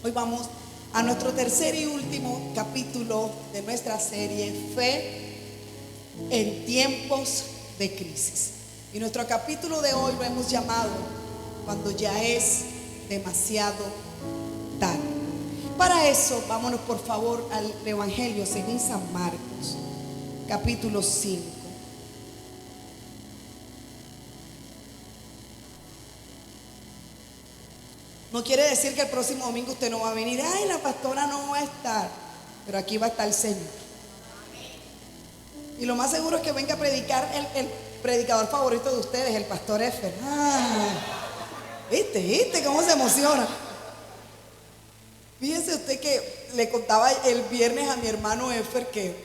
Hoy vamos a nuestro tercer y último capítulo de nuestra serie Fe en tiempos de crisis. Y nuestro capítulo de hoy lo hemos llamado Cuando ya es demasiado tarde. Para eso, vámonos por favor al Evangelio según San Marcos, capítulo 5. No quiere decir que el próximo domingo usted no va a venir. Ay, la pastora no va a estar. Pero aquí va a estar el Señor. Y lo más seguro es que venga a predicar el predicador favorito de ustedes, el pastor Efer. ¿Viste cómo se emociona? Fíjese usted que le contaba el viernes a mi hermano Efer que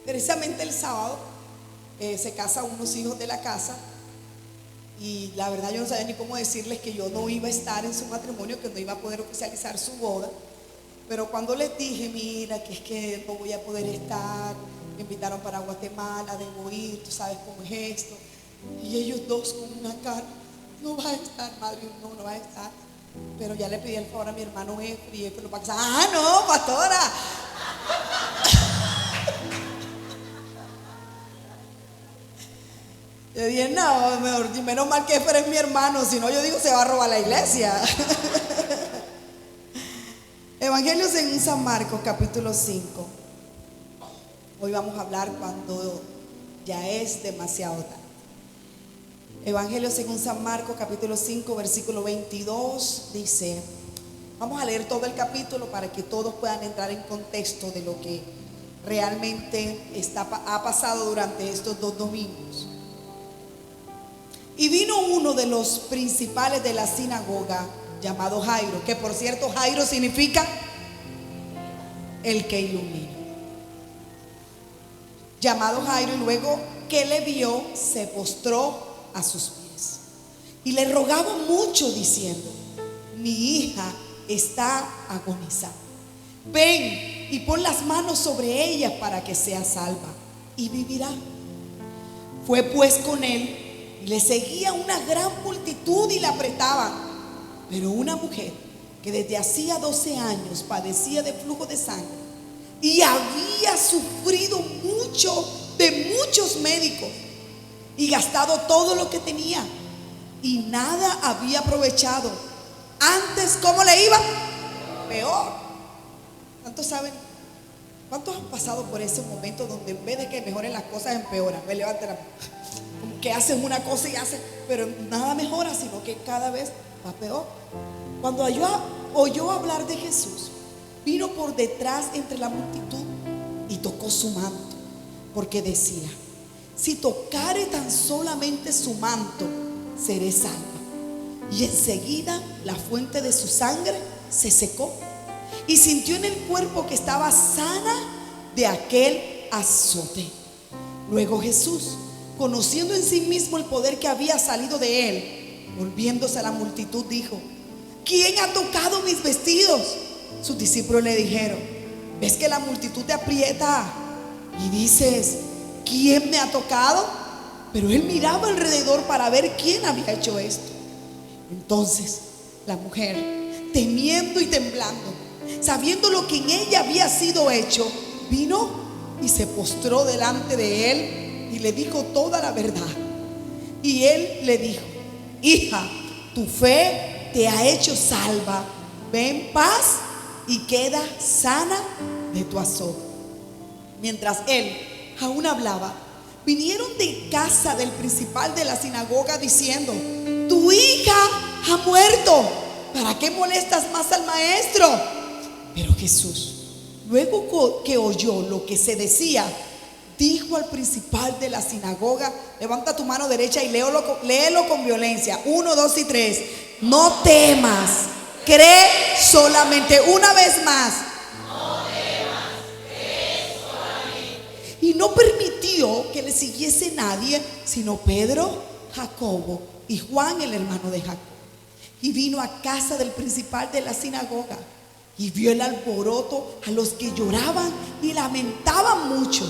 precisamente el sábado se casan unos hijos de la casa. Y la verdad yo no sabía ni cómo decirles que yo no iba a estar en su matrimonio, que no iba a poder oficializar su boda. Pero cuando les dije, mira, que es que no voy a poder estar, me invitaron para Guatemala, debo ir, tú sabes cómo es esto. Y ellos dos con una cara, no va a estar, madre, no va a estar. Pero ya le pedí el favor a mi hermano Efer y Efer lo va a casar. ¡Ah, no, pastora! Yo dije, no, menos mal que Efer es mi hermano, si no yo digo se va a robar la iglesia. Evangelio según San Marcos, capítulo 5. Hoy vamos a hablar cuando ya es demasiado tarde. Evangelio según San Marcos, capítulo 5, versículo 22, dice, vamos a leer todo el capítulo para que todos puedan entrar en contexto de lo que realmente ha pasado durante estos 2 domingos. Y vino uno de los principales de la sinagoga, llamado Jairo, que por cierto Jairo significa el que ilumina. Llamado Jairo, y luego que le vio, se postró a sus pies y le rogaba mucho diciendo, mi hija está agonizando. Ven y pon las manos sobre ella para que sea salva y vivirá. Fue pues con él. Le seguía una gran multitud y la apretaban. Pero una mujer que desde hacía 12 años padecía de flujo de sangre y había sufrido mucho de muchos médicos y gastado todo lo que tenía y nada había aprovechado. Antes, ¿cómo le iba? Peor. ¿Cuántos saben? ¿Cuántos han pasado por ese momento donde en vez de que mejoren las cosas empeoran? Me levanten la mano. Como que hacen una cosa y hacen, pero nada mejora, sino que cada vez va peor. Cuando oyó hablar de Jesús, vino por detrás entre la multitud y tocó su manto, porque decía, si tocare tan solamente su manto, seré salva. Y enseguida la fuente de su sangre se secó y sintió en el cuerpo que estaba sana de aquel azote. Luego Jesús, conociendo en sí mismo el poder que había salido de él, volviéndose a la multitud, dijo, ¿quién ha tocado mis vestidos? Sus discípulos le dijeron, ¿ves que la multitud te aprieta y dices, ¿quién me ha tocado? Pero él miraba alrededor para ver quién había hecho esto. Entonces la mujer, temiendo y temblando, sabiendo lo que en ella había sido hecho, vino y se postró delante de él y le dijo toda la verdad. Y él le dijo, hija, tu fe te ha hecho salva, ve en paz y queda sana de tu azote. Mientras él aún hablaba, vinieron de casa del principal de la sinagoga diciendo, tu hija ha muerto, ¿para qué molestas más al maestro? Pero Jesús, luego que oyó lo que se decía, dijo al principal de la sinagoga, levanta tu mano derecha y léelo con violencia, 1, 2 y 3, no temas, cree solamente. Una vez más, no temas, cree solamente. Y no permitió que le siguiese nadie, sino Pedro, Jacobo y Juan, el hermano de Jacobo. Y vino a casa del principal de la sinagoga y vio el alboroto, a los que lloraban y lamentaban mucho.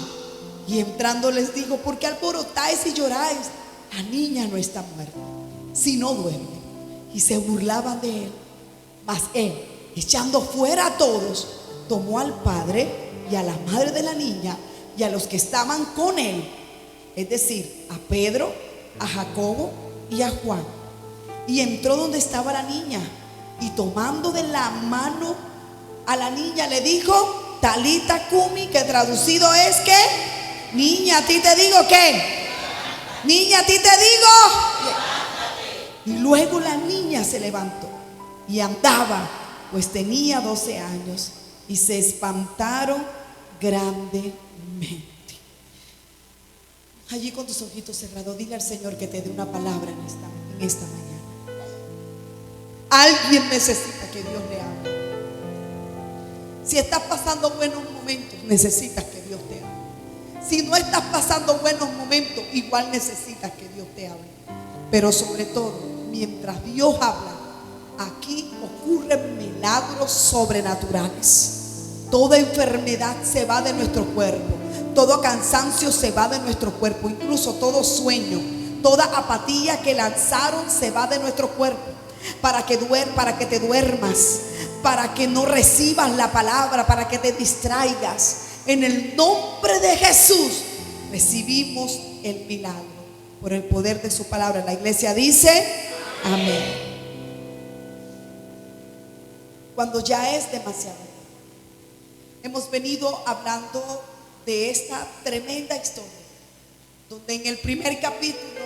Y entrando les dijo, ¿por qué alborotáis y lloráis? La niña no está muerta, sino duerme. y se burlaban de él. Mas él, echando fuera a todos, tomó al padre y a la madre de la niña y a los que estaban con él, es decir, a Pedro, a Jacobo y a Juan, y entró donde estaba la niña, y tomando de la mano a la niña le dijo: Talita cumi, que traducido es que: niña, a ti te digo que, niña, a ti te digo. Y luego la niña se levantó y andaba, pues tenía 12 años, y se espantaron grandemente. Allí con tus ojitos cerrados, dile al Señor que te dé una palabra en esta mañana. Alguien necesita que Dios le hable. Si estás pasando buenos momentos, necesitas que Dios te hable. Si no estás pasando buenos momentos, igual necesitas que Dios te hable. Pero sobre todo, mientras Dios habla, aquí ocurren milagros sobrenaturales. Toda enfermedad se va de nuestro cuerpo, todo cansancio se va de nuestro cuerpo, incluso todo sueño, toda apatía que lanzaron se va de nuestro cuerpo, para que te duermas, para que no recibas la palabra, para que te distraigas. En el nombre de Jesús recibimos el milagro por el poder de su palabra. La iglesia dice amén. Cuando ya es demasiado, hemos venido hablando de esta tremenda historia, donde en el primer capítulo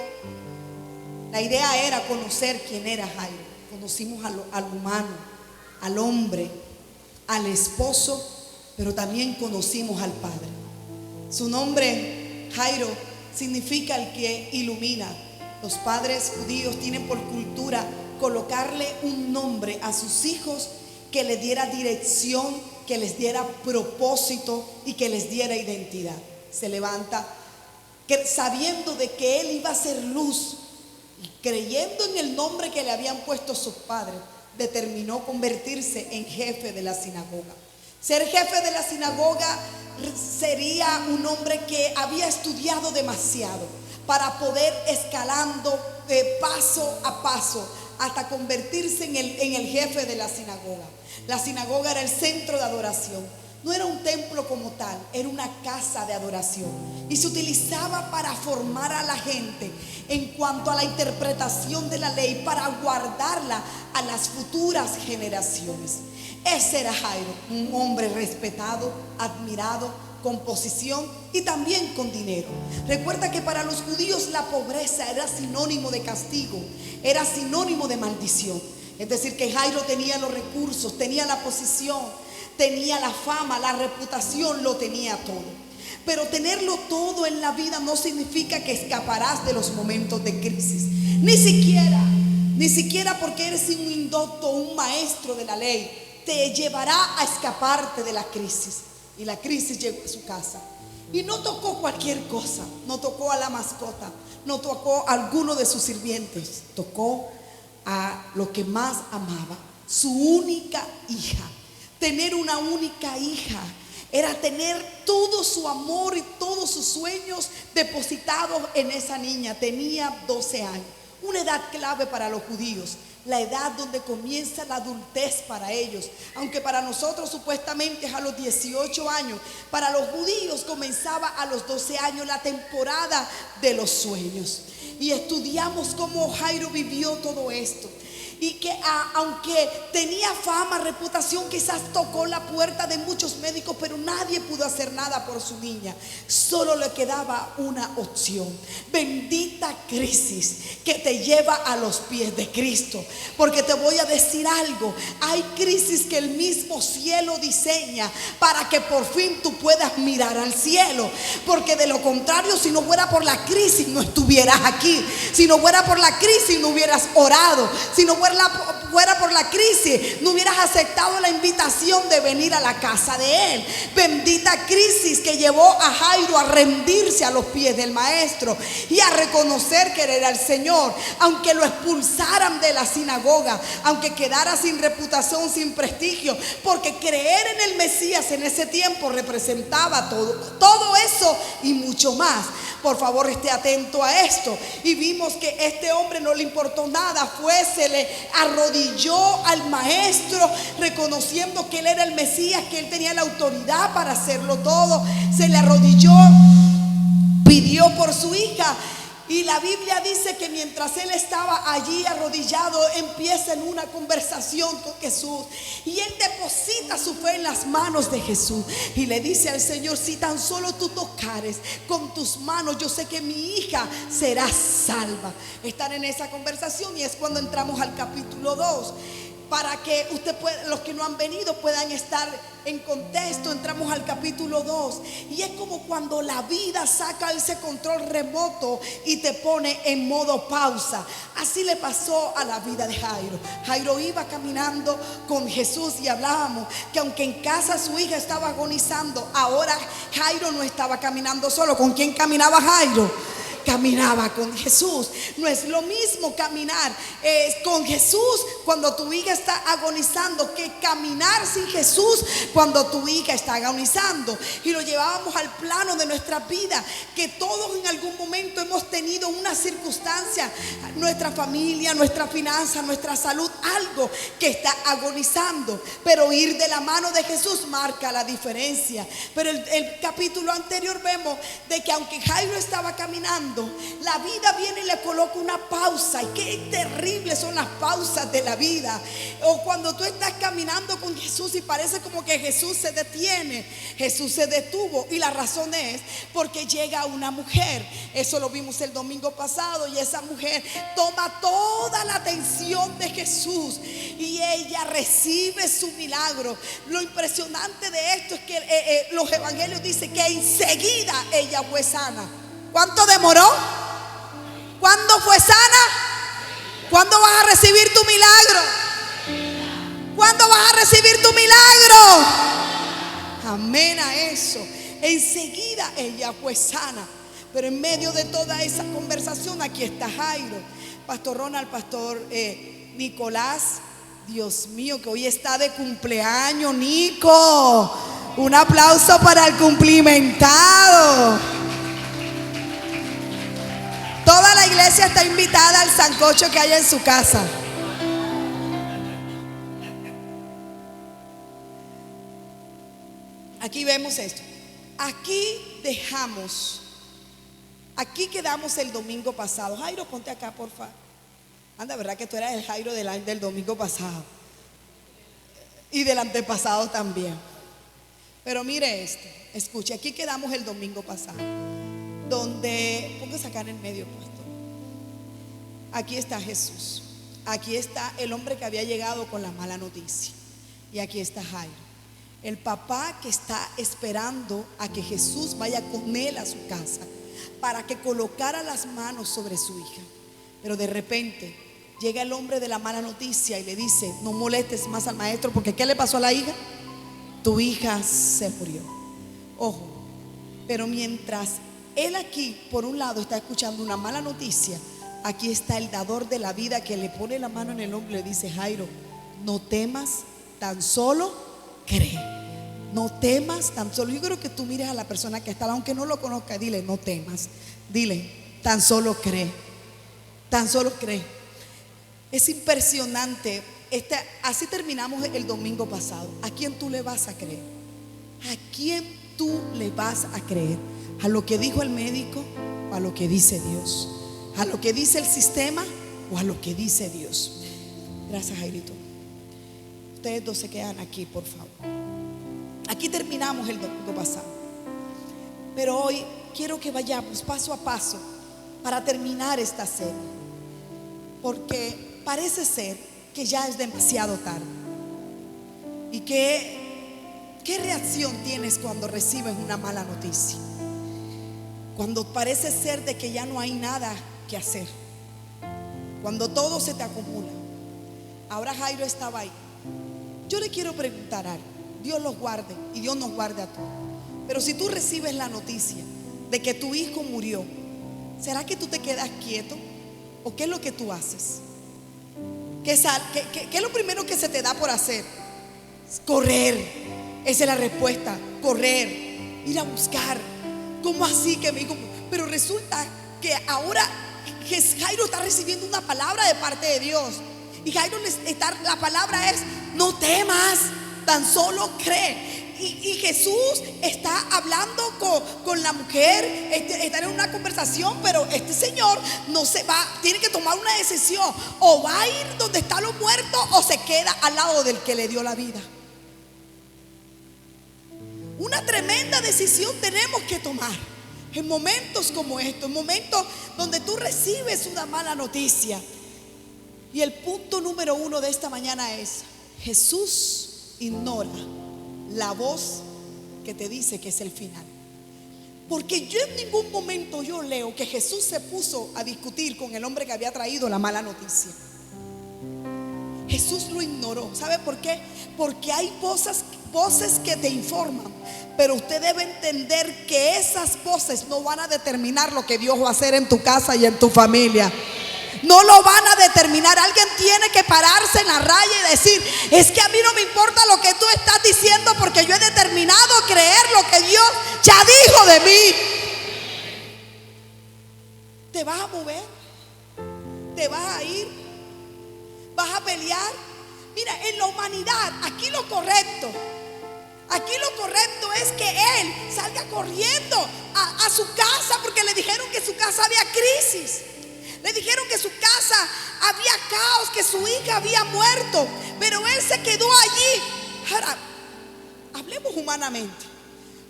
la idea era conocer quién era Jairo. Conocimos al humano, al hombre, al esposo, pero también conocimos al padre. Su nombre, Jairo, significa el que ilumina. Los padres judíos tienen por cultura colocarle un nombre a sus hijos que les diera dirección, que les diera propósito y que les diera identidad. Se levanta sabiendo de que él iba a ser luz, y creyendo en el nombre que le habían puesto sus padres, determinó convertirse en jefe de la sinagoga. Ser jefe de la sinagoga sería un hombre que había estudiado demasiado para poder escalando paso a paso hasta convertirse en el jefe de la sinagoga. La sinagoga era el centro de adoración. No era un templo como tal, era una casa de adoración, y se utilizaba para formar a la gente en cuanto a la interpretación de la ley, para guardarla a las futuras generaciones. Ese era Jairo, un hombre respetado, admirado, con posición y también con dinero. Recuerda que para los judíos la pobreza era sinónimo de castigo, era sinónimo de maldición. Es decir, que Jairo tenía los recursos, tenía la posición, tenía la fama, la reputación, lo tenía todo. Pero tenerlo todo en la vida no significa que escaparás de los momentos de crisis. Ni siquiera porque eres un indocto, un maestro de la ley, te llevará a escaparte de la crisis. Y la crisis llegó a su casa. Y no tocó cualquier cosa, no tocó a la mascota, no tocó a alguno de sus sirvientes, tocó a lo que más amaba, su única hija. Tener una única hija era tener todo su amor y todos sus sueños depositados en esa niña. Tenía 12 años, una edad clave para los judíos, la edad donde comienza la adultez para ellos. Aunque para nosotros supuestamente es a los 18 años, para los judíos comenzaba a los 12 años la temporada de los sueños. Y estudiamos cómo Jairo vivió todo esto. Y que aunque tenía fama, reputación, quizás tocó la puerta de muchos médicos, pero nadie pudo hacer nada por su niña. Solo le quedaba una opción. Bendita crisis que te lleva a los pies de Cristo. Porque te voy a decir algo, hay crisis que el mismo cielo diseña para que por fin tú puedas mirar al cielo. Porque de lo contrario, si no fuera por la crisis, no estuvieras aquí. Si no fuera por la crisis, no hubieras orado. Si no fuera por la crisis, no hubieras aceptado la invitación de venir a la casa de él. Bendita crisis que llevó a Jairo a rendirse a los pies del maestro y a reconocer que él era el Señor. Aunque lo expulsaran de la sinagoga, aunque quedara sin reputación, sin prestigio, porque creer en el Mesías en ese tiempo representaba todo eso y mucho más. Por favor, esté atento a esto. Y vimos que este hombre no le importó nada. Se le arrodilló al maestro, reconociendo que él era el Mesías, que él tenía la autoridad para hacerlo todo. Se le arrodilló, pidió por su hija. Y la Biblia dice que mientras él estaba allí arrodillado, empieza en una conversación con Jesús. Y él deposita su fe en las manos de Jesús. Y le dice al Señor: si tan solo tú tocares con tus manos, yo sé que mi hija será salva. Están en esa conversación y es cuando entramos al capítulo 2. Para que los que no han venido puedan estar en contexto, entramos al capítulo 2. Y es como cuando la vida saca ese control remoto y te pone en modo pausa. Así le pasó a la vida de Jairo. Jairo iba caminando con Jesús y hablábamos que aunque en casa su hija estaba agonizando, ahora Jairo no estaba caminando solo. ¿Con quién caminaba Jairo? Caminaba con Jesús. No es lo mismo caminar con Jesús cuando tu hija está agonizando que caminar sin Jesús cuando tu hija está agonizando. Y lo llevábamos al plano de nuestra vida, que todos en algún momento hemos tenido una circunstancia, nuestra familia, nuestra finanza, nuestra salud, algo que está agonizando. Pero ir de la mano de Jesús marca la diferencia. Pero el capítulo anterior vemos de que aunque Jairo estaba caminando, la vida viene y le coloca una pausa. Y qué terribles son las pausas de la vida. O cuando tú estás caminando con Jesús y parece como que Jesús se detiene. Jesús se detuvo, y la razón es porque llega una mujer. Eso lo vimos el domingo pasado. Y esa mujer toma toda la atención de Jesús y ella recibe su milagro. Lo impresionante de esto es que los evangelios dicen que enseguida ella fue sana. ¿Cuánto demoró? ¿Cuándo fue sana? ¿Cuándo vas a recibir tu milagro? ¿Cuándo vas a recibir tu milagro? Amén a eso. Enseguida ella fue sana. Pero en medio de toda esa conversación, aquí está Jairo. Pastor Ronald, Pastor Nicolás, Dios mío, que hoy está de cumpleaños, Nico. Un aplauso para el cumplimentado. Toda la iglesia está invitada al sancocho que hay en su casa. Aquí vemos esto. Aquí quedamos el domingo pasado. Jairo, ponte acá, por favor. Anda, ¿verdad que tú eras el Jairo del domingo pasado? Y del antepasado también. Pero mire esto, escuche, aquí quedamos el domingo pasado, donde, póngase acá en el medio puesto. Aquí está Jesús. Aquí está el hombre que había llegado con la mala noticia. Y aquí está Jairo, el papá que está esperando a que Jesús vaya con él a su casa para que colocara las manos sobre su hija. Pero de repente llega el hombre de la mala noticia y le dice: no molestes más al maestro, porque ¿qué le pasó a la hija? Tu hija se murió. Ojo, pero mientras él aquí por un lado está escuchando una mala noticia, aquí está el dador de la vida que le pone la mano en el hombro y le dice: Jairo, no temas, tan solo cree. No temas, tan solo. Yo creo que tú mires a la persona que está, aunque no lo conozca, dile: no temas. Dile: tan solo cree. Tan solo cree. Es impresionante. Así terminamos el domingo pasado. ¿A quién tú le vas a creer? ¿A quién tú le vas a creer? ¿A lo que dijo el médico o a lo que dice Dios? ¿A lo que dice el sistema o a lo que dice Dios? Gracias, Jairito. Ustedes dos se quedan aquí, por favor. Aquí terminamos el domingo pasado, pero hoy quiero que vayamos paso a paso para terminar esta serie, porque parece ser que ya es demasiado tarde. ¿Y qué reacción tienes cuando recibes una mala noticia? Cuando parece ser de que ya no hay nada que hacer, cuando todo se te acumula. Ahora Jairo estaba ahí. Yo le quiero preguntar algo. Dios los guarde y Dios nos guarde a todos. Pero si tú recibes la noticia de que tu hijo murió, ¿será que tú te quedas quieto? ¿O qué es lo que tú haces? ¿Qué es lo primero que se te da por hacer? Correr. Esa es la respuesta. Correr. Ir a buscar. ¿Cómo así que mi hijo? Pero resulta que ahora Jairo está recibiendo una palabra de parte de Dios. Y Jairo la palabra es: no temas, tan solo cree. Y Jesús está hablando con la mujer, están en una conversación, pero este señor no se va, tiene que tomar una decisión: o va a ir donde están los muertos, o se queda al lado del que le dio la vida. Una tremenda decisión tenemos que tomar en momentos como estos, en momentos donde tú recibes una mala noticia. Y el punto número 1 de esta mañana es: Jesús ignora la voz que te dice que es el final. Porque yo en ningún momento yo leo que Jesús se puso a discutir con el hombre que había traído la mala noticia. Jesús lo ignoró. ¿Sabe por qué? Porque hay voces que te informan, pero usted debe entender que esas voces no van a determinar lo que Dios va a hacer en tu casa y en tu familia. No lo van a determinar. Alguien tiene que pararse en la raya y decir: es que a mí no me importa lo que tú estás diciendo, porque yo he determinado creer lo que Dios ya dijo de mí. Te vas a mover, te vas a ir, vas a pelear. Mira, en la humanidad, aquí lo correcto es que él salga corriendo a su casa, porque le dijeron que en su casa había crisis. Le dijeron que en su casa había caos, que su hija había muerto, pero él se quedó allí. Ahora, hablemos humanamente.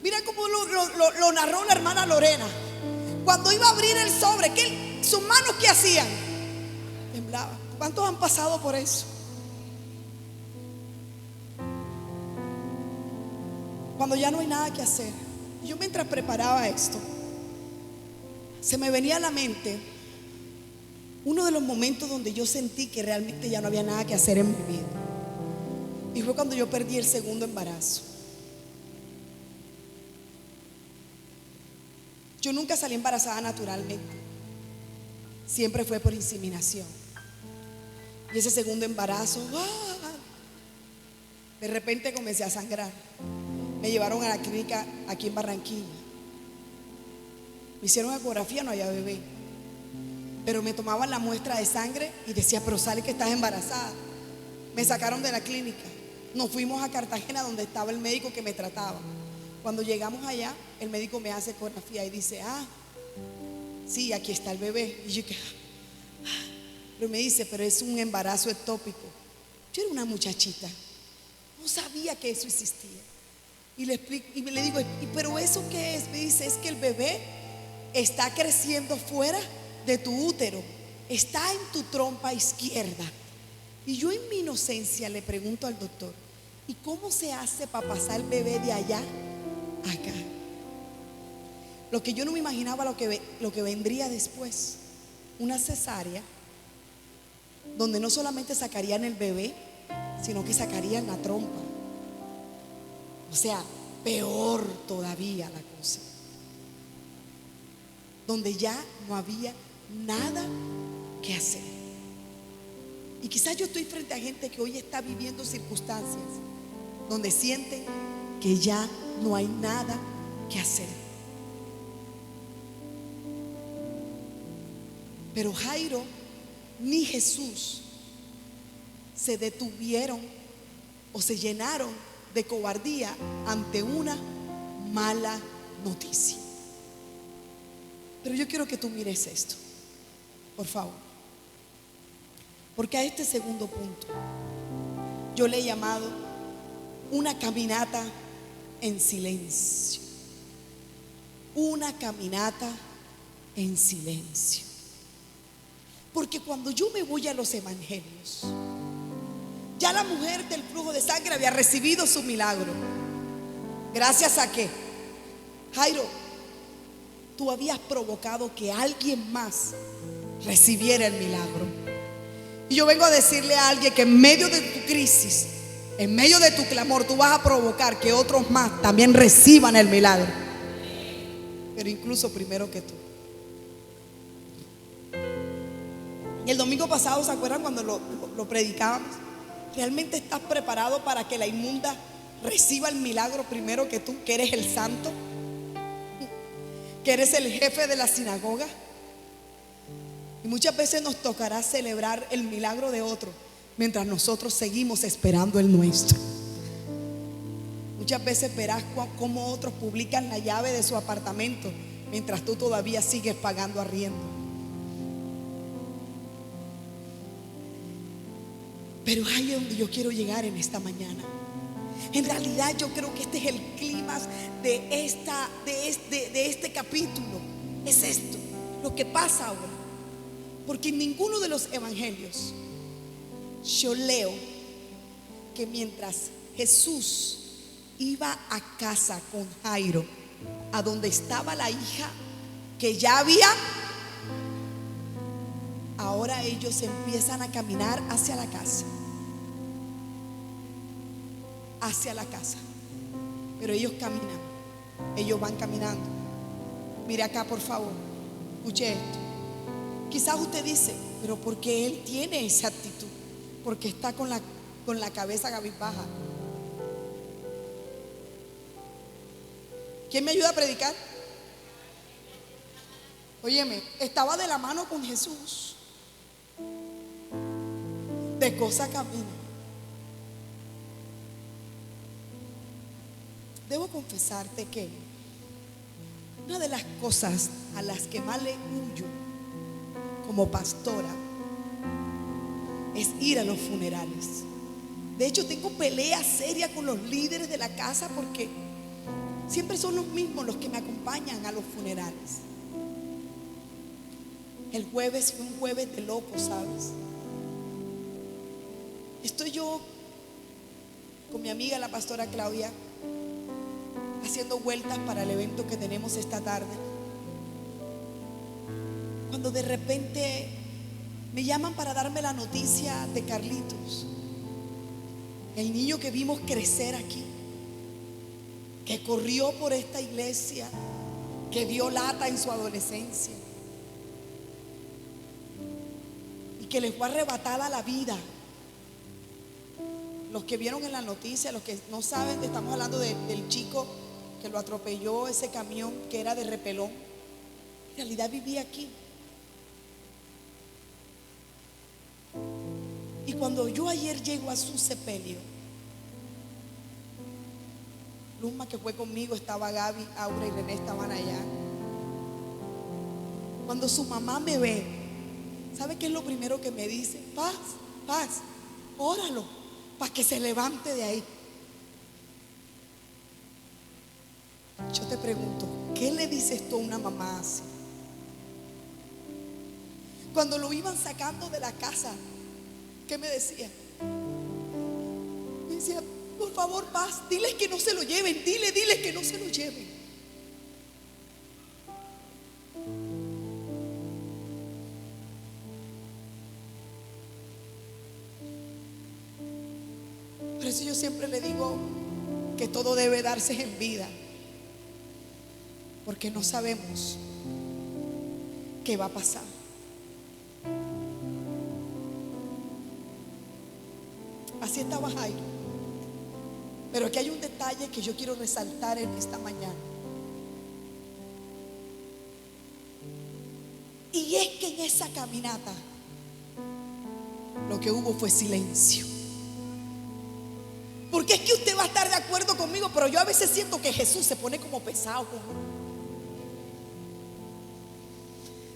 Mira cómo lo narró la hermana Lorena. Cuando iba a abrir el sobre, sus manos, ¿qué hacían? Temblaban. ¿Cuántos han pasado por eso? Cuando ya no hay nada que hacer. Yo, mientras preparaba esto, se me venía a la mente uno de los momentos donde yo sentí que realmente ya no había nada que hacer en mi vida. Y fue cuando yo perdí el segundo embarazo. Yo nunca salí embarazada naturalmente. Siempre fue por inseminación. Y ese segundo embarazo, de repente comencé a sangrar. Me llevaron a la clínica aquí en Barranquilla. Me hicieron ecografía, no había bebé. Pero me tomaban la muestra de sangre y decía: pero sale que estás embarazada. Me sacaron de la clínica. Nos fuimos a Cartagena, donde estaba el médico que me trataba. Cuando llegamos allá, el médico me hace ecografía y dice: sí, aquí está el bebé. Y yo pero me dice: pero es un embarazo ectópico. Yo era una muchachita, no sabía que eso existía. Y le explico, y le digo: pero ¿eso qué es? Me dice: es que el bebé está creciendo fuera de tu útero, está en tu trompa izquierda. Y yo, en mi inocencia, le pregunto al doctor: ¿y cómo se hace para pasar el bebé de allá a acá? Lo que yo no me imaginaba, lo que vendría después: una cesárea, donde no solamente sacarían el bebé, sino que sacarían la trompa. O sea, peor todavía la cosa, donde ya no había nada que hacer. Y quizás yo estoy frente a gente que hoy está viviendo circunstancias donde sienten que ya no hay nada que hacer. Pero Jairo ni Jesús se detuvieron o se llenaron de cobardía ante una mala noticia. Pero yo quiero que tú mires esto, por favor, porque a este segundo punto yo le he llamado una caminata en silencio. Una caminata en silencio. Porque cuando yo me voy a los evangelios, ya la mujer del flujo de sangre había recibido su milagro. ¿Gracias a qué? Jairo, tú habías provocado que alguien más recibiera el milagro. Y yo vengo a decirle a alguien que en medio de tu crisis, en medio de tu clamor, tú vas a provocar que otros más también reciban el milagro, pero incluso primero que tú. Y el domingo pasado, ¿se acuerdan cuando lo predicábamos? ¿Realmente estás preparado para que la inmunda reciba el milagro primero que tú, que eres el santo? que eres el jefe de la sinagoga. Y muchas veces nos tocará celebrar el milagro de otro mientras nosotros seguimos esperando el nuestro. Muchas veces verás cómo otros publican la llave de su apartamento mientras tú todavía sigues pagando arriendo. Pero ahí es donde yo quiero llegar en esta mañana. En realidad yo creo que este es el clímax de este capítulo. Es esto, lo que pasa ahora. Porque en ninguno de los evangelios yo leo que mientras Jesús iba a casa con Jairo, a donde estaba la hija que ya había, ahora ellos empiezan a caminar hacia la casa. Hacia la casa. Pero ellos caminan, ellos van caminando. Mire acá, por favor, escuche esto. Quizás usted dice, pero ¿por qué él tiene esa actitud? Porque está con la cabeza cabizbaja. ¿Quién me ayuda a predicar? Óyeme, estaba de la mano con Jesús. De cosa camino. Debo confesarte que una de las cosas a las que más le huyo como pastora es ir a los funerales. De hecho, tengo peleas serias con los líderes de la casa porque siempre son los mismos los que me acompañan a los funerales. El jueves fue un jueves de locos, ¿sabes? Estoy yo con mi amiga la pastora Claudia haciendo vueltas para el evento que tenemos esta tarde, cuando de repente me llaman para darme la noticia de Carlitos, el niño que vimos crecer aquí, que corrió por esta iglesia, que dio lata en su adolescencia y que le fue arrebatada la vida. Los que vieron en la noticia, los que no saben, estamos hablando del chico que lo atropelló ese camión que era de repelón. En realidad vivía aquí. Y cuando yo ayer llego a su sepelio, Luzma, que fue conmigo, estaba Gaby, Aura y René estaban allá. Cuando su mamá me ve, ¿sabe qué es lo primero que me dice? Paz, óralo para que se levante de ahí. Yo te pregunto, ¿qué le dices tú a una mamá así? Cuando lo iban sacando de la casa, ¿qué me decía? Me decía, por favor, Paz, diles que no se lo lleven, diles que no se lo lleven. Por eso yo siempre le digo que todo debe darse en vida, porque no sabemos qué va a pasar. Así estaba Jairo. Pero aquí hay un detalle que yo quiero resaltar en esta mañana. Y es que en esa caminata lo que hubo fue silencio. Porque es que usted va a estar de acuerdo conmigo, pero yo a veces siento que Jesús se pone como pesado.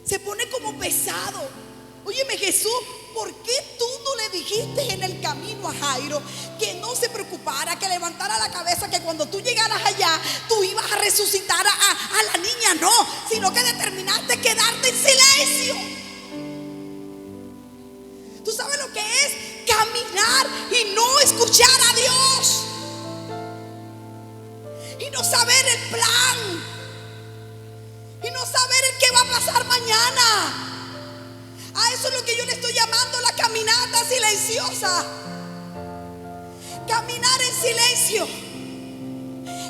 Se pone como pesado. Óyeme, Jesús, ¿por qué tú no le dijiste en el camino a Jairo que no se preocupara, que levantara la cabeza, que cuando tú llegaras allá tú ibas a resucitar a la niña? No, sino que determinaste quedarte en silencio. ¿Tú sabes lo que es caminar y no escuchar a Dios? Y no saber el plan, y no saber el qué va a pasar mañana. A eso es lo que yo le estoy llamando la caminata silenciosa. Caminar en silencio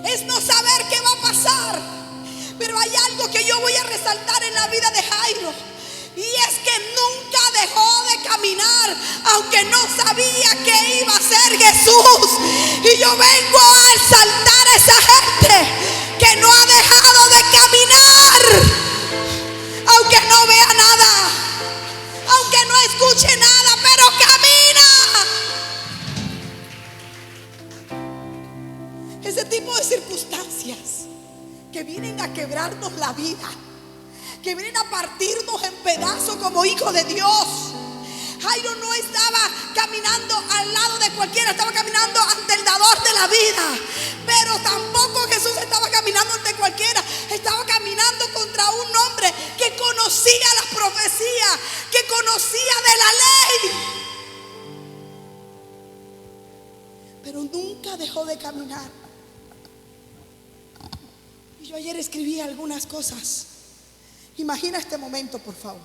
es no saber qué va a pasar. Pero hay algo que yo voy a resaltar en la vida de Jairo, y es que nunca dejó de caminar, aunque no sabía qué iba a hacer Jesús. Y yo vengo a exaltar a esa gente que no ha dejado de caminar, ese tipo de circunstancias que vienen a quebrarnos la vida, que vienen a partirnos en pedazos como hijos de Dios. Jairo no estaba caminando al lado de cualquiera, estaba caminando ante el dador de la vida. Pero tampoco Jesús estaba caminando ante cualquiera, estaba caminando contra un hombre que conocía las profecías, que conocía de la ley, pero nunca dejó de caminar. Y yo ayer escribí algunas cosas. Imagina este momento, por favor.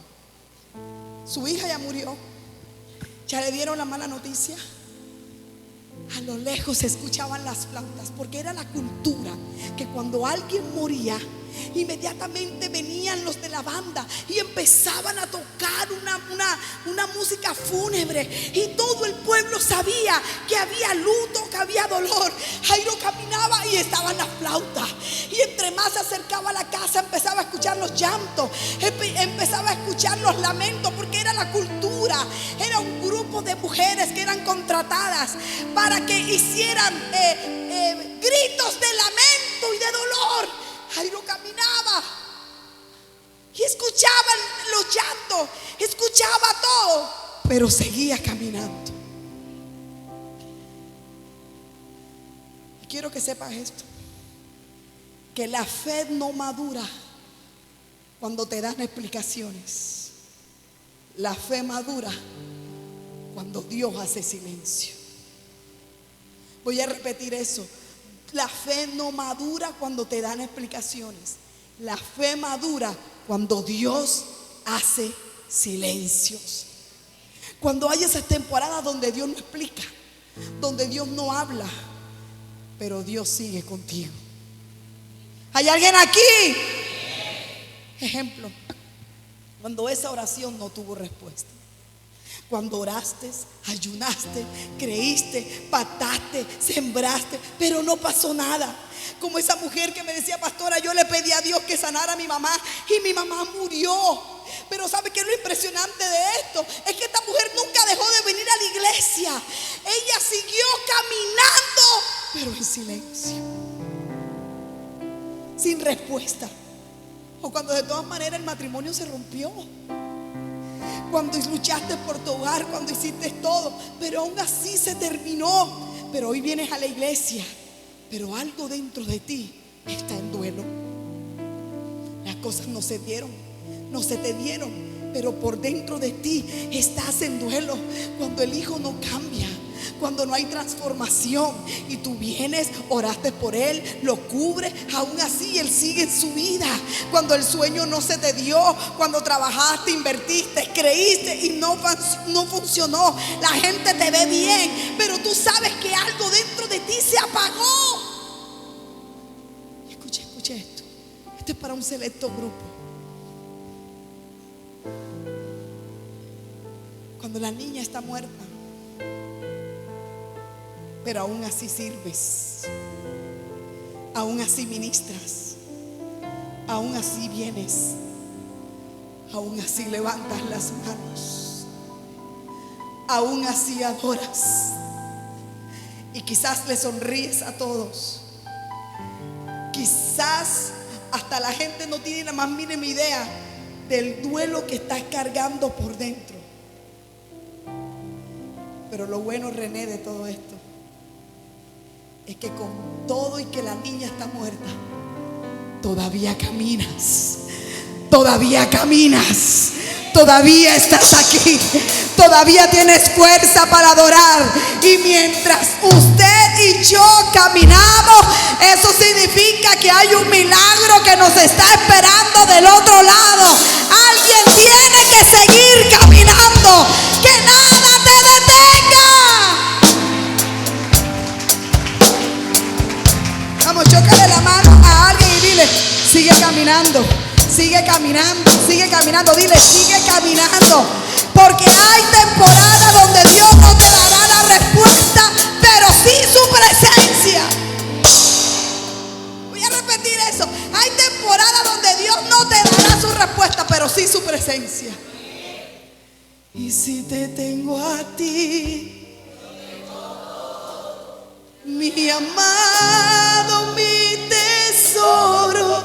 Su hija ya murió, ya le dieron la mala noticia. A lo lejos se escuchaban las flautas, porque era la cultura que cuando alguien moría, inmediatamente venían los de la banda y empezaban a tocar una música fúnebre, y todo el pueblo sabía que había luto, que había dolor. Jairo caminaba y estaban las flautas, y entre más se acercaba a la casa empezaba a escuchar los llantos, empezaba a escuchar los lamentos, porque era la cultura. Era un grupo de mujeres que eran contratadas para que hicieran gritos de lamento y de dolor. Jairo caminaba y escuchaba los llantos, escuchaba todo, pero seguía caminando. Y quiero que sepas esto, que la fe no madura cuando te dan explicaciones. La fe madura cuando Dios hace silencio. Voy a repetir eso. La fe no madura cuando te dan explicaciones. La fe madura cuando Dios hace silencios. Cuando hay esas temporadas donde Dios no explica, donde Dios no habla, pero Dios sigue contigo. ¿Hay alguien aquí? Ejemplo, cuando esa oración no tuvo respuesta. Cuando oraste, ayunaste, creíste, pactaste, sembraste, pero no pasó nada. Como esa mujer que me decía: pastora, yo le pedí a Dios que sanara a mi mamá y mi mamá murió. Pero ¿sabe qué es lo impresionante de esto? Es que esta mujer nunca dejó de venir a la iglesia. Ella siguió caminando, pero en silencio, sin respuesta. O cuando de todas maneras el matrimonio se rompió, cuando luchaste por tu hogar, cuando hiciste todo, pero aún así se terminó. Pero hoy vienes a la iglesia, pero algo dentro de ti está en duelo. Las cosas no se dieron, no se te dieron, pero por dentro de ti estás en duelo. Cuando el hijo no cambia, cuando no hay transformación, y tú vienes, oraste por él, lo cubres, aún así él sigue en su vida. Cuando el sueño no se te dio, cuando trabajaste, invertiste, creíste y no funcionó. La gente te ve bien, pero tú sabes que algo dentro de ti se apagó. Escuche esto. Esto es para un selecto grupo. Cuando la niña está muerta, pero aún así sirves, aún así ministras, aún así vienes, aún así levantas las manos, aún así adoras, y quizás le sonríes a todos. Quizás hasta la gente no tiene la más mínima idea del duelo que estás cargando por dentro. Pero lo bueno, René, de todo esto es que con todo y que la niña está muerta, todavía caminas, todavía caminas, todavía estás aquí, todavía tienes fuerza para adorar. Y mientras usted y yo caminamos, eso significa que hay un milagro que nos está esperando del otro lado. Alguien tiene que seguir caminando, que nada te detenga. Vamos, chócale la mano a alguien y dile: sigue caminando, sigue caminando, sigue caminando. Dile: sigue caminando, porque hay temporadas donde Dios no te dará la respuesta, pero sí su presencia. Voy a repetir eso. Hay temporadas donde Dios no te dará su respuesta, pero sí su presencia. Y si te tengo a ti, mi amado, amado, mi tesoro,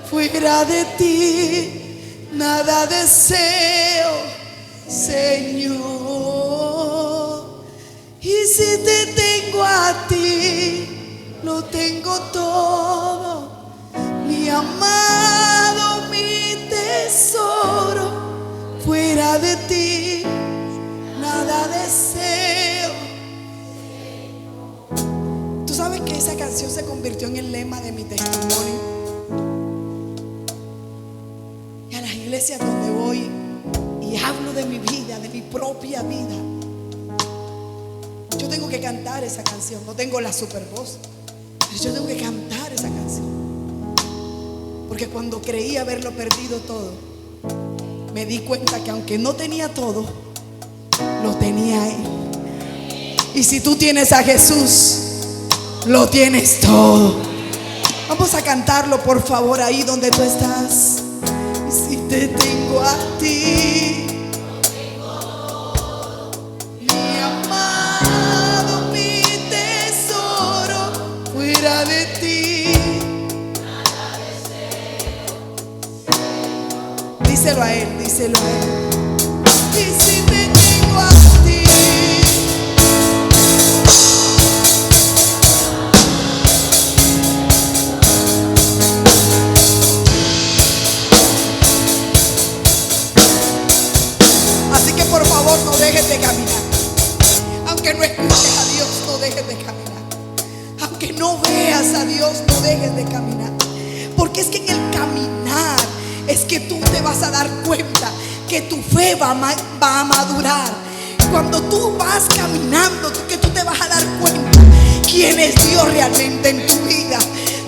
fuera de ti nada deseo, Señor. Y si te tengo a ti, lo tengo todo, mi amado, mi tesoro, fuera de ti nada deseo. Tú sabes que esa canción se convirtió en el lema de mi testimonio. Y a las iglesias donde voy y hablo de mi vida, de mi propia vida, yo tengo que cantar esa canción. No tengo la super voz, pero yo tengo que cantar esa canción. Porque cuando creí haberlo perdido todo, me di cuenta que aunque no tenía todo, lo tenía Él. Y si tú tienes a Jesús, lo tienes todo. Vamos a cantarlo, por favor, ahí donde tú estás. Y si te tengo a ti, mi amado, mi tesoro, fuera de ti nada deseo. Díselo a Él, díselo a Él. Y si te tengo a ti, así que por favor no dejes de caminar. Aunque no escuches a Dios, no dejes de caminar. Aunque no veas a Dios, no dejes de caminar. Porque es que en el caminar es que tú te vas a dar cuenta que tu fe va a madurar. Cuando tú vas caminando, que tú te vas a dar cuenta quién es Dios realmente en tu vida.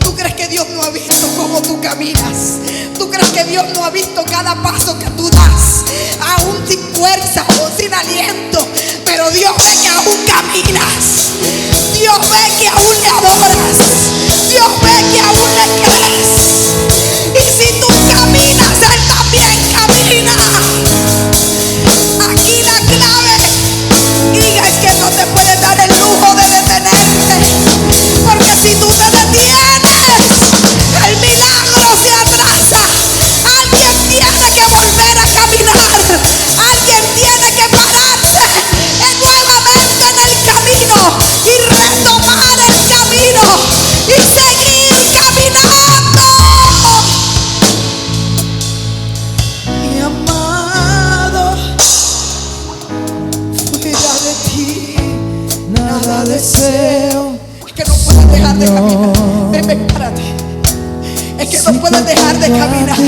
¿Tú crees que Dios no ha visto cómo tú caminas? ¿Tú crees que Dios no ha visto cada paso que tú das? Aún sin fuerza o sin aliento, pero Dios ve que aún caminas. Dios ve que aún le adoras. Dios ve que aún le crees. Y si tú caminas, Él también camina. Aquí la clave, hija, es que no te puedes dar el lujo de detenerte. Porque si tú te detienes, el milagro se atrasa. Alguien tiene que volver a caminar. Alguien tiene que pararse nuevamente en el camino y retomar el camino y seguir caminando. Mi amado, fuera de ti nada deseo. Es que no puedes dejar de caminar. Ven, párate. Es que no puedes dejar de caminar.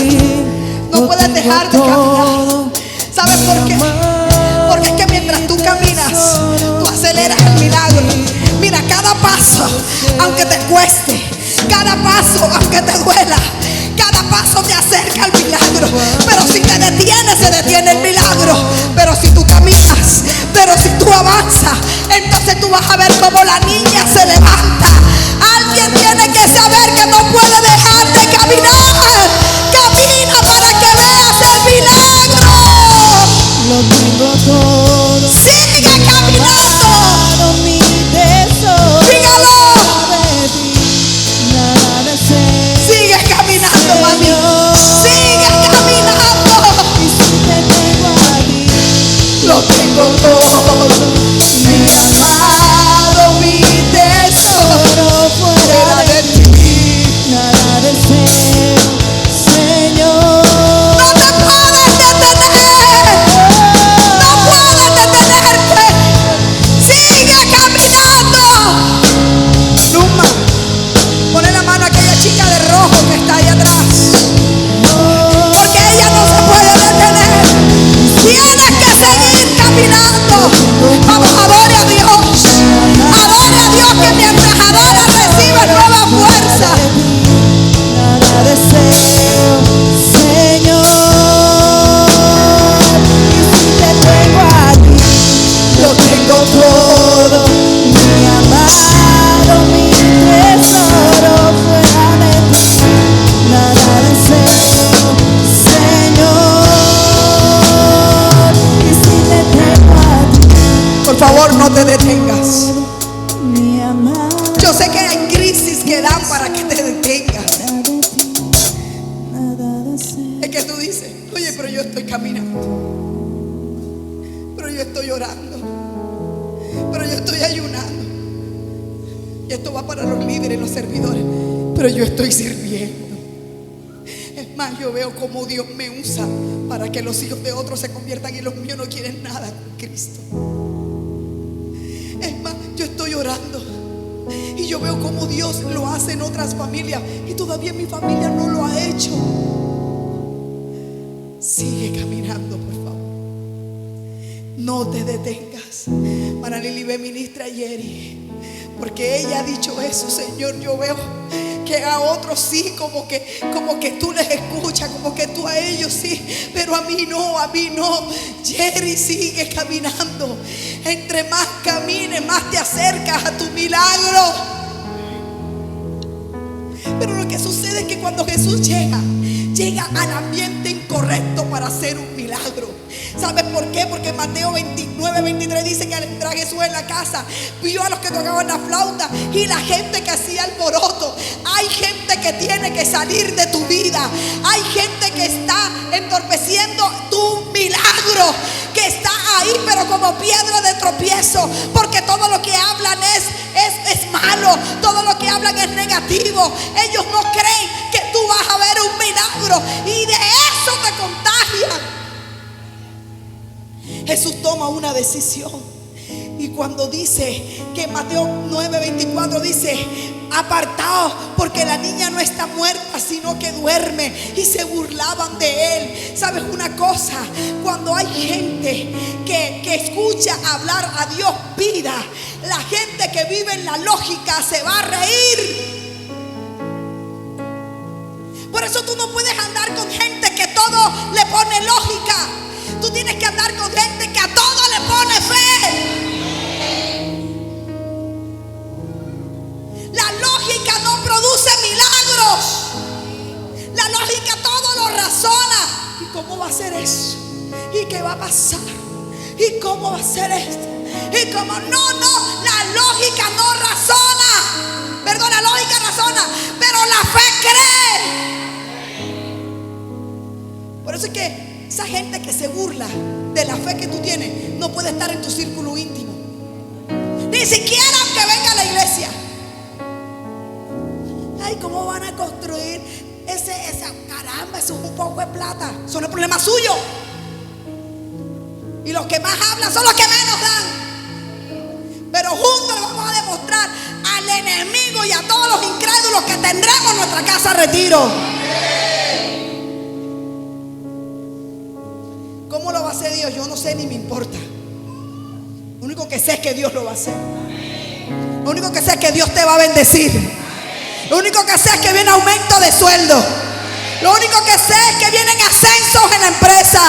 No puedes dejar de caminar. ¿Sabes por qué? Porque es que mientras tú caminas, tú aceleras el milagro. Mira, cada paso, aunque te cueste, cada paso, aunque te duela, cada paso te acerca al milagro. Pero si te detienes, se detiene el milagro. Pero si tú caminas, pero si tú avanzas, entonces tú vas a ver cómo la niña se levanta. Alguien tiene que saber que no puede dejar de caminar. Camina para que veas el milagro. Lo tengo todo. Sigue caminando. Mi tesoro. Dígalo. De ti nada deseo. Sigue caminando, mami. Sigue caminando. Y si te tengo a ti, Lo tengo todo. Mi amado, mi tesoro, fuera de ti nada deseo, Señor. no te puedes detener. No puedes detenerte. Sigue caminando. Luma, pone la mano a aquella chica de rojo que está ahí atrás. Porque ella no se puede detener. Tienes que seguir caminando. Vamos, adore a Dios. Adore a Dios, que mientras adora recibe nueva fuerza. Nada deseo, Señor. Y si te tengo a ti, Lo tengo todo. mi amado, mi tesoro, fuera de ti nada deseo, Señor. Y si te tengo a ti, Por favor, no te detengas. mi amado. Yo sé que hay crisis que dan para que te detengas. Fuera de ti, nada deseo. Es que tú dices, oye, pero yo estoy caminando, pero yo estoy orando, pero yo estoy ayunando. Y esto va para los líderes, los servidores, pero yo estoy sirviendo. Es más, yo veo cómo Dios me usa para que los hijos de otros se conviertan y los míos no quieren nada con Cristo. Es más, yo estoy orando y yo veo cómo Dios lo hace en otras familias y todavía mi familia no lo ha hecho. Sigue caminando, por favor. No te detengas. Para Lili B ministra Yeri, porque ella ha dicho eso. Señor, yo veo que a otros sí, como que tú les escuchas, como que tú a ellos sí, pero a mí no, a mí no. Yeri, sigue caminando. Entre más camines, más te acercas a tu milagro. Pero lo que sucede es que cuando Jesús llega al ambiente incorrecto para hacer un milagro. ¿Sabes por qué? Porque Mateo 29:23 dice que al entrar Jesús en la casa, vio a los que tocaban la flauta y la gente que hacía alboroto. Hay gente que tiene que salir de tu vida. Hay gente que está entorpeciendo tu milagro, que está ahí pero como piedra de tropiezo, porque todo lo que hablan es malo, todo lo que hablan es negativo. Ellos no creen que tú vas a ver un milagro y de eso te contagian. Jesús toma una decisión. Y cuando dice que Mateo 9:24 dice: apartaos, porque la niña no está muerta, sino que duerme. Y se burlaban de él. ¿Sabes una cosa? Cuando hay gente que escucha hablar a Dios vida, la gente que vive en la lógica se va a reír. Por eso tú no puedes andar con gente que todo le pone lógica. Tú tienes que andar con gente que a todo le pone fe. La lógica no produce milagros. La lógica todo lo razona. ¿Y cómo va a ser eso? ¿Y qué va a pasar? ¿Y cómo va a ser esto? ¿Y cómo? No, la lógica no razona. Perdón, la lógica razona, pero la fe cree. Por eso es que esa gente que se burla de la fe que tú tienes no puede estar en tu círculo íntimo. Ni siquiera aunque venga a la iglesia. Ay, ¿cómo van a construir esa caramba? Eso es un poco de plata. Eso no es problema suyo. Y los que más hablan son los que menos dan. Pero juntos le vamos a demostrar al enemigo y a todos los incrédulos que tendremos en nuestra casa retiro. ¿Cómo lo va a hacer Dios? Yo no sé ni me importa. Lo único que sé es que Dios lo va a hacer. Lo único que sé es que Dios te va a bendecir. Lo único que sé es que viene aumento de sueldo. Lo único que sé es que vienen ascensos en la empresa,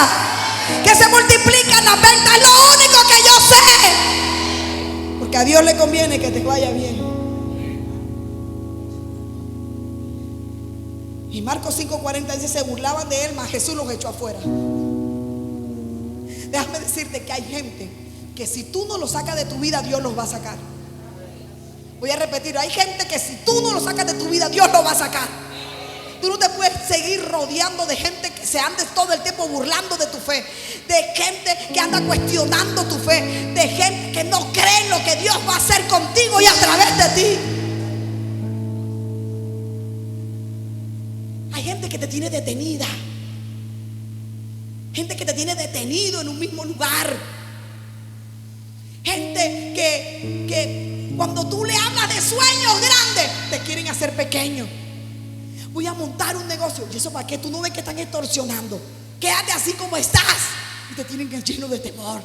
que se multiplican las ventas. Es lo único que yo sé. Porque a Dios le conviene que te vaya bien. Y Marcos 5:40 dice: se burlaban de él, mas Jesús los echó afuera. Déjame decirte que hay gente que si tú no lo sacas de tu vida, Dios los va a sacar. Voy a repetir: hay gente que si tú no lo sacas de tu vida, Dios lo va a sacar. Tú no te puedes seguir rodeando de gente que se ande todo el tiempo burlando de tu fe, de gente que anda cuestionando tu fe, de gente que no cree en lo que Dios va a hacer contigo y a través de ti. Hay gente que te tiene detenida, gente que te tiene detenido en un mismo lugar, gente que cuando tú le hablas de sueños grandes te quieren hacer pequeño. Voy a montar un negocio. ¿Y eso para qué? Tú no ves que están extorsionando. Quédate así como estás. Y te tienen lleno de temor.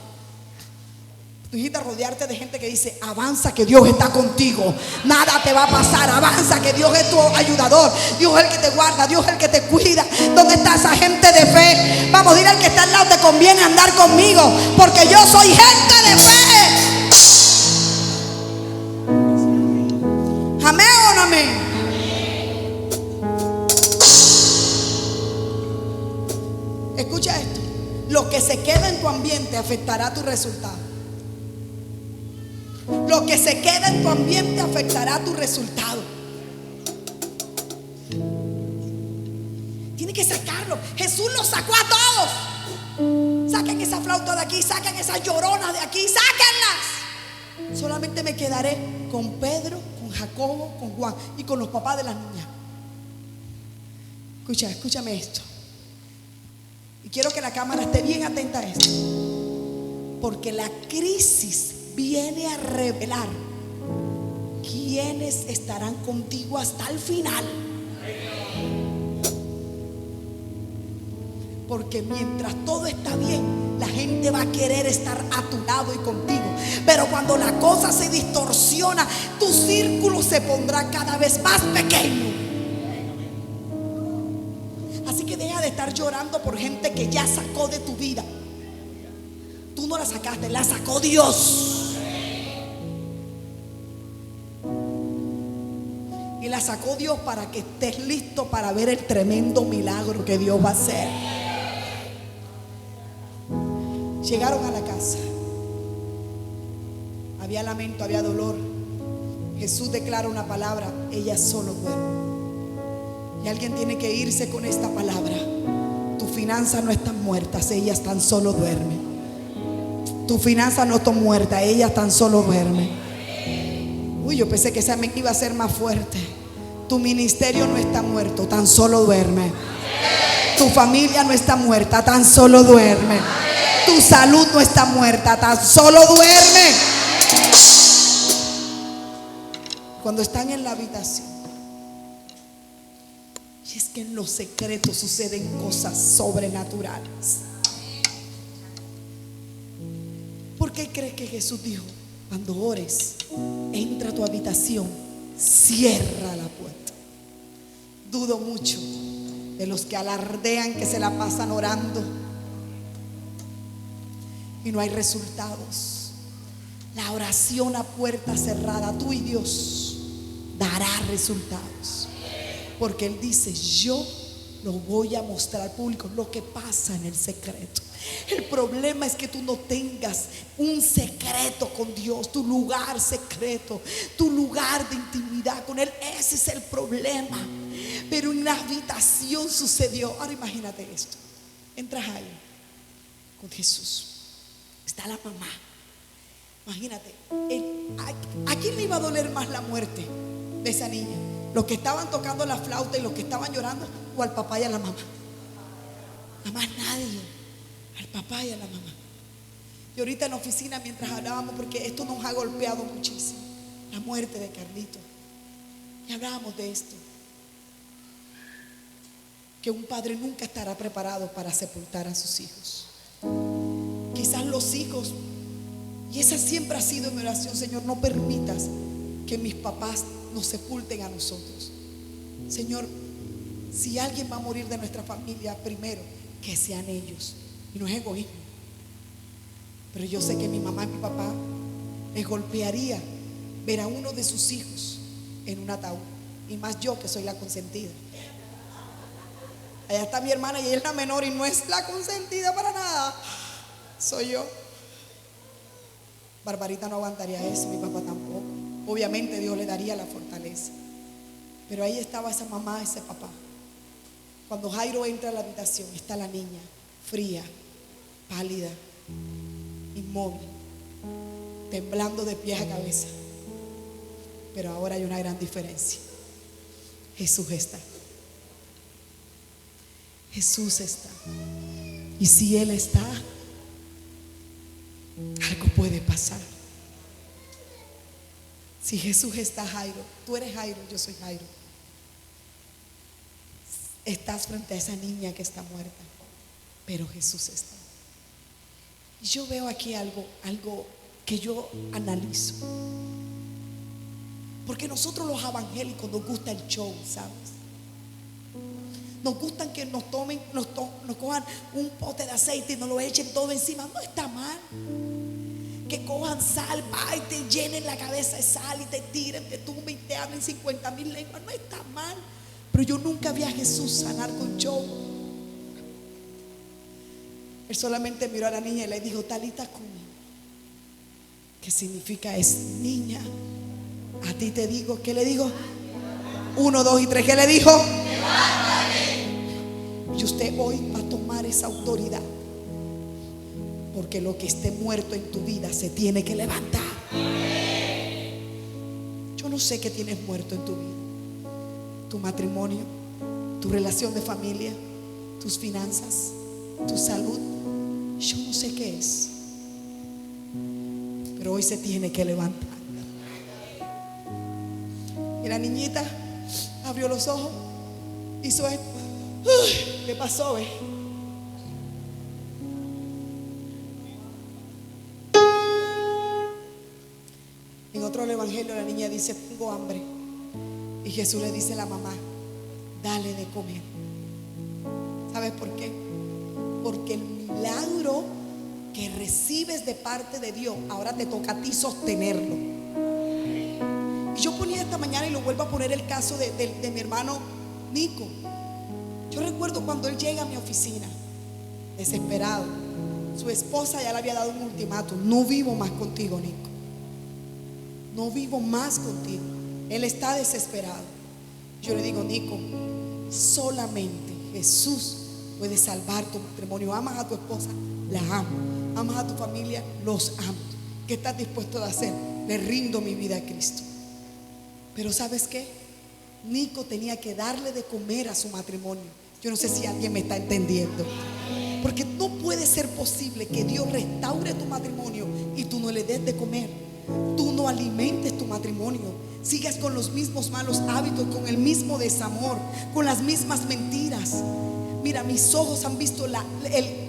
Tú necesitas rodearte de gente que dice: avanza, que Dios está contigo, nada te va a pasar. Avanza, que Dios es tu ayudador. Dios es el que te guarda, Dios es el que te cuida. ¿Dónde está esa gente de fe? Vamos, dile al que está al lado: te conviene andar conmigo, porque yo soy gente de fe. ¿Amén o no amén? Escucha esto: lo que se queda en tu ambiente afectará tu resultado. Lo que se queda en tu ambiente afectará tu resultado. sacarlo. Jesús los sacó a todos. Saquen esa flauta de aquí, saquen esas lloronas de aquí, sáquenlas. Solamente me quedaré con Pedro, con Jacobo, con Juan y con los papás de las niñas. Escúchame esto. Y quiero que la cámara esté bien atenta a esto. Porque la crisis viene a revelar quiénes estarán contigo hasta el final. Porque mientras todo está bien, la gente va a querer estar a tu lado y contigo. Pero cuando la cosa se distorsiona, tu círculo se pondrá cada vez más pequeño. Así que deja de estar llorando por gente que ya sacó de tu vida. Tú no la sacaste, la sacó Dios. Y la sacó Dios para que estés listo para ver el tremendo milagro que Dios va a hacer. Llegaron a la casa. Había lamento, había dolor. Jesús declara una palabra: ella solo duerme. Y alguien tiene que irse con esta palabra: tus finanzas no están muertas, ellas tan solo duermen. Tus finanzas no están muertas, ellas tan solo duermen. Uy, yo pensé que esa me iba a ser más fuerte. Tu ministerio no está muerto, tan solo duerme. Tu familia no está muerta, tan solo duerme. Tu salud no está muerta, tan solo duerme. Cuando están en la habitación, y es que en los secretos suceden cosas sobrenaturales. ¿Por qué crees que Jesús dijo: cuando ores, entra a tu habitación, cierra la puerta? Dudo mucho de los que alardean que se la pasan orando y no hay resultados. La oración a puerta cerrada, tú y Dios, dará resultados. Porque Él dice: yo lo voy a mostrar al público, lo que pasa en el secreto. El problema es que tú no tengas un secreto con Dios, tu lugar secreto, tu lugar de intimidad con Él. Ese es el problema. Pero en la habitación sucedió. Ahora imagínate esto: entras ahí con Jesús, está la mamá. Imagínate, ¿a quién le iba a doler más la muerte de esa niña? ¿Los que estaban tocando la flauta y los que estaban llorando, o al papá y a la mamá? A más nadie, al papá y a la mamá. Y ahorita en la oficina, mientras hablábamos, porque esto nos ha golpeado muchísimo, la muerte de Carlito, y hablábamos de esto, que un padre nunca estará preparado para sepultar a sus hijos. Quizás los hijos, y esa siempre ha sido mi oración: Señor, no permitas que mis papás nos sepulten a nosotros. Señor, si alguien va a morir de nuestra familia, primero que sean ellos. Y no es egoísmo, pero yo sé que mi mamá y mi papá les golpearía ver a uno de sus hijos en un ataúd, y más yo, que soy la consentida. Allá está mi hermana y ella es la menor y no es la consentida para nada, soy yo. Barbarita no aguantaría eso, mi papá tampoco. Obviamente Dios le daría la fortaleza, pero ahí estaba esa mamá, ese papá. Cuando Jairo entra a la habitación, está la niña fría, pálida, inmóvil, temblando de pies a cabeza. Pero ahora hay una gran diferencia: Jesús está. Jesús está. Y si Él está, algo puede pasar. Si Jesús está, Jairo, tú eres Jairo, yo soy Jairo, estás frente a esa niña que está muerta, pero Jesús está. Y yo veo aquí algo que yo analizo, porque nosotros los evangélicos nos gusta el show, ¿sabes? Nos gustan que nos cojan un pote de aceite y nos lo echen todo encima. No está mal. Que cojan sal, y te llenen la cabeza de sal y te tiren, te tumben y te hablen 50,000 lenguas. No está mal. Pero yo nunca vi a Jesús sanar con show. Él solamente miró a la niña y le dijo: Talita cumi, que significa es niña, a ti te digo. ¿Qué le digo? 1, 2 y 3. ¿Qué le dijo? Y usted hoy va a tomar esa autoridad, porque lo que esté muerto en tu vida se tiene que levantar. Yo no sé qué tienes muerto en tu vida: tu matrimonio, tu relación de familia, tus finanzas, tu salud. Yo no sé qué es, pero hoy se tiene que levantar. Y la niñita abrió los ojos, hizo esto. ¿Qué pasó? En otro evangelio la niña dice: tengo hambre. Y Jesús le dice a la mamá: dale de comer. ¿Sabes por qué? Porque el milagro que recibes de parte de Dios, ahora te toca a ti sostenerlo. Y yo ponía esta mañana, y lo vuelvo a poner, el caso de mi hermano Nico. Yo recuerdo cuando él llega a mi oficina, desesperado. Su esposa ya le había dado un ultimátum: no vivo más contigo, Nico. No vivo más contigo. Él está desesperado. Yo le digo: Nico, solamente Jesús puede salvar tu matrimonio. Amas a tu esposa, la amo. Amas a tu familia, los amo. ¿Qué estás dispuesto a hacer? Le rindo mi vida a Cristo. Pero ¿sabes qué? Nico tenía que darle de comer a su matrimonio. Yo no sé si alguien me está entendiendo, porque no puede ser posible que Dios restaure tu matrimonio y tú no le des de comer. Tú no alimentes tu matrimonio, sigas con los mismos malos hábitos, con el mismo desamor, con las mismas mentiras. Mira, mis ojos han visto el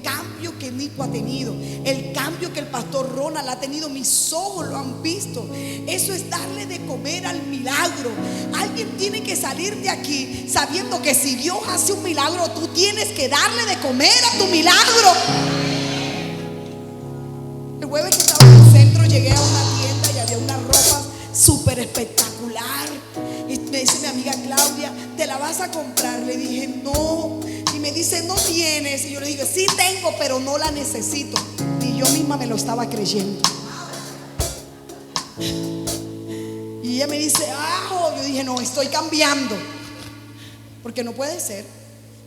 cambio que Nico ha tenido, el cambio que el pastor Ronald ha tenido. Mis ojos lo han visto. Eso es darle de comer al milagro. Alguien tiene que salir de aquí sabiendo que si Dios hace un milagro, tú tienes que darle de comer a tu milagro. El jueves que estaba en el centro, llegué a una tienda y había una ropa súper espectacular. Y me dice mi amiga Claudia: ¿te la vas a comprar? Le dije: no. Y me dice: ¿no tienes? Y yo le dije: sí tengo, pero no la necesito. Y yo misma me lo estaba creyendo. Y ella me dice: ah. Yo dije: no, estoy cambiando. Porque no puede ser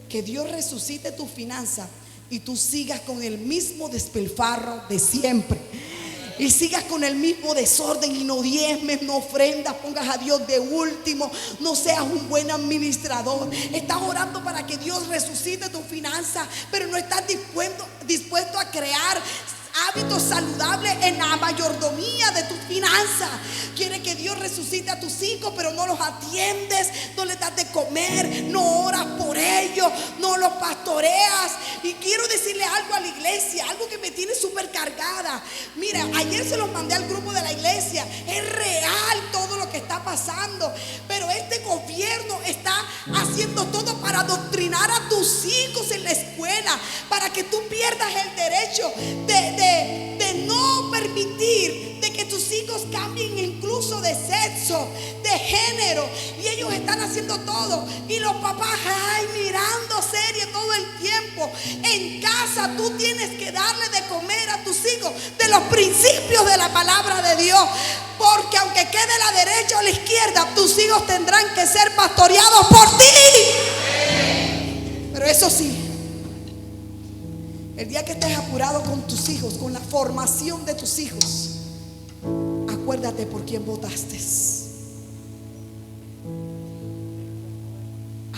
que Dios resucite tu finanza y tú sigas con el mismo despilfarro de siempre, y sigas con el mismo desorden, y no diezmes, no ofrendas, pongas a Dios de último, no seas un buen administrador. Estás orando para que Dios resucite tu finanza, pero no estás dispuesto a crear hábitos saludables en la mayordomía de tus finanzas. Quiere que Dios resucite a tus hijos, pero no los atiendes, no les das de comer, no oras por ellos, no los pastoreas. Y quiero decirle algo a la iglesia, algo que me tiene súper cargada. Mira, ayer se los mandé al grupo de la iglesia. Es real todo lo que está pasando, pero este gobierno está haciendo todo para adoctrinar a tus hijos en la escuela, para que tú pierdas el derecho de no permitir de que tus hijos cambien incluso de sexo, de género. Y ellos están haciendo todo, y los papás mirando serie todo el tiempo. En casa tú tienes que darle de comer a tus hijos de los principios de la palabra de Dios, porque aunque quede a la derecha o a la izquierda, tus hijos tendrán que ser pastoreados por ti. Pero eso sí, el día que estés apurado con tus hijos, con la formación de tus hijos, acuérdate por quién votaste.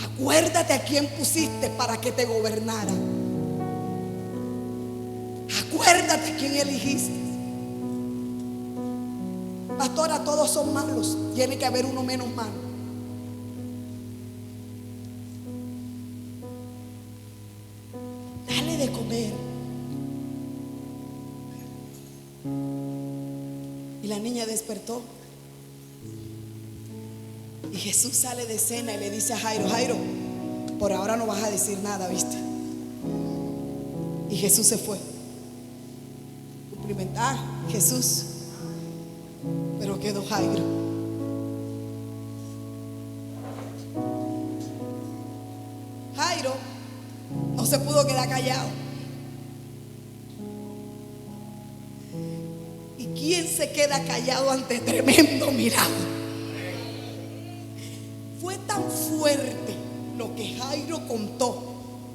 Acuérdate a quién pusiste para que te gobernara. Acuérdate a quién elegiste. Pastora, todos son malos. Tiene que haber uno menos malo. Dale de comer. Y la niña despertó. Y Jesús sale de cena y le dice a Jairo: Jairo, por ahora no vas a decir nada, ¿viste? Y Jesús se fue. Cumplimentar a Jesús, pero quedó Jairo. Jairo no se pudo quedar callado. ¿Y quién se queda callado ante tremendo milagro? Fue tan fuerte lo que Jairo contó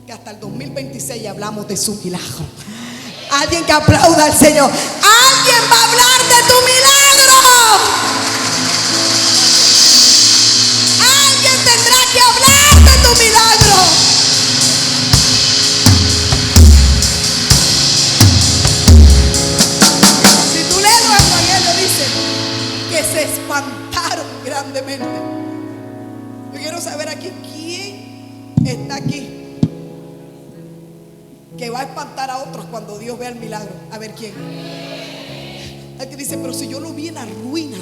que hasta el 2026 hablamos de su milagro. Alguien que aplauda al Señor. Alguien va a hablar de tu milagro. Alguien tendrá que hablar de tu milagro. Si tú lees los evangelios, dice que se espantaron grandemente. Yo quiero saber aquí quién está aquí que va a espantar a otros cuando Dios vea el milagro. A ver quién. Alguien dice, pero si yo lo vi en la ruina,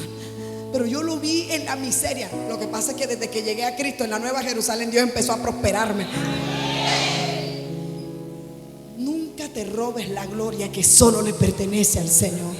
pero yo lo vi en la miseria. Lo que pasa es que desde que llegué a Cristo en la Nueva Jerusalén, Dios empezó a prosperarme. Nunca te robes la gloria que solo le pertenece al Señor.